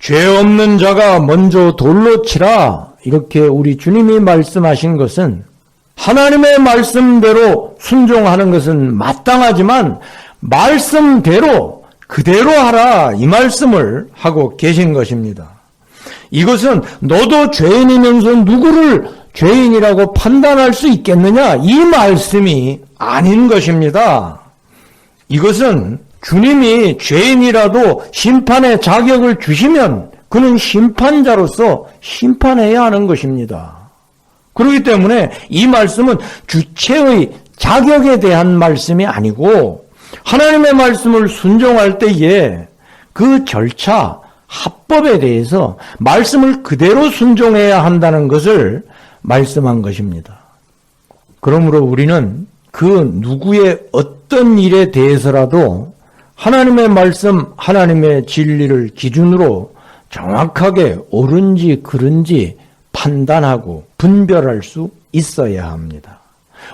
죄 없는 자가 먼저 돌로 치라. 이렇게 우리 주님이 말씀하신 것은 하나님의 말씀대로 순종하는 것은 마땅하지만 말씀대로 그대로 하라, 이 말씀을 하고 계신 것입니다. 이것은 너도 죄인이면서 누구를 죄인이라고 판단할 수 있겠느냐, 이 말씀이 아닌 것입니다. 이것은 주님이 죄인이라도 심판의 자격을 주시면 그는 심판자로서 심판해야 하는 것입니다. 그렇기 때문에 이 말씀은 주체의 자격에 대한 말씀이 아니고 하나님의 말씀을 순종할 때에 그 절차, 합법에 대해서 말씀을 그대로 순종해야 한다는 것을 말씀한 것입니다. 그러므로 우리는 그 누구의 어떤 일에 대해서라도 하나님의 말씀, 하나님의 진리를 기준으로 정확하게 옳은지 그른지 판단하고 분별할 수 있어야 합니다.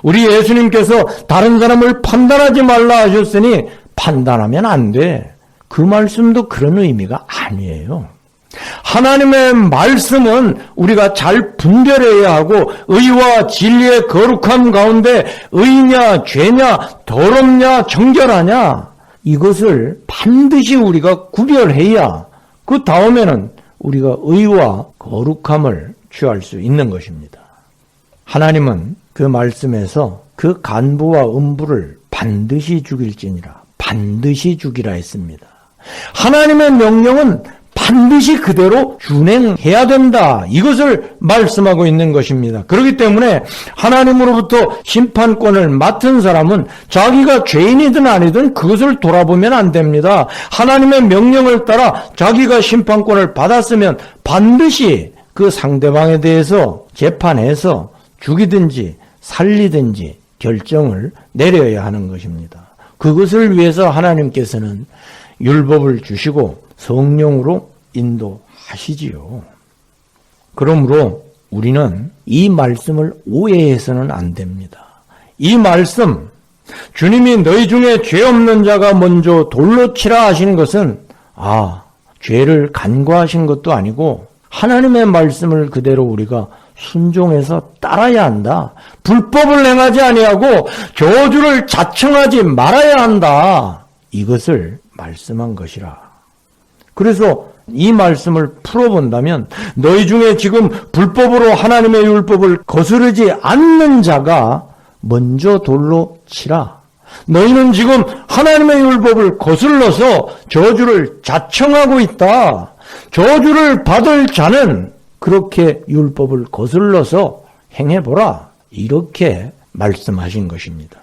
우리 예수님께서 다른 사람을 판단하지 말라 하셨으니 판단하면 안 돼. 그 말씀도 그런 의미가 아니에요. 하나님의 말씀은 우리가 잘 분별해야 하고 의와 진리의 거룩함 가운데 의냐 죄냐 더럽냐 정결하냐 이것을 반드시 우리가 구별해야 그 다음에는 우리가 의와 거룩함을 취할 수 있는 것입니다. 하나님은 그 말씀에서 그 간부와 음부를 반드시 죽일지니라, 반드시 죽이라 했습니다. 하나님의 명령은 반드시 그대로 준행해야 된다, 이것을 말씀하고 있는 것입니다. 그렇기 때문에 하나님으로부터 심판권을 맡은 사람은 자기가 죄인이든 아니든 그것을 돌아보면 안 됩니다. 하나님의 명령을 따라 자기가 심판권을 받았으면 반드시 그 상대방에 대해서 재판해서 죽이든지 살리든지 결정을 내려야 하는 것입니다. 그것을 위해서 하나님께서는 율법을 주시고 성령으로 인도하시지요. 그러므로 우리는 이 말씀을 오해해서는 안 됩니다. 이 말씀, 주님이 너희 중에 죄 없는 자가 먼저 돌로 치라 하시는 것은 죄를 간과하신 것도 아니고 하나님의 말씀을 그대로 우리가 순종해서 따라야 한다. 불법을 행하지 아니하고 저주를 자청하지 말아야 한다. 이것을 말씀한 것이라. 그래서 이 말씀을 풀어본다면 너희 중에 지금 불법으로 하나님의 율법을 거스르지 않는 자가 먼저 돌로 치라. 너희는 지금 하나님의 율법을 거슬러서 저주를 자청하고 있다. 저주를 받을 자는 그렇게 율법을 거슬러서 행해보라. 이렇게 말씀하신 것입니다.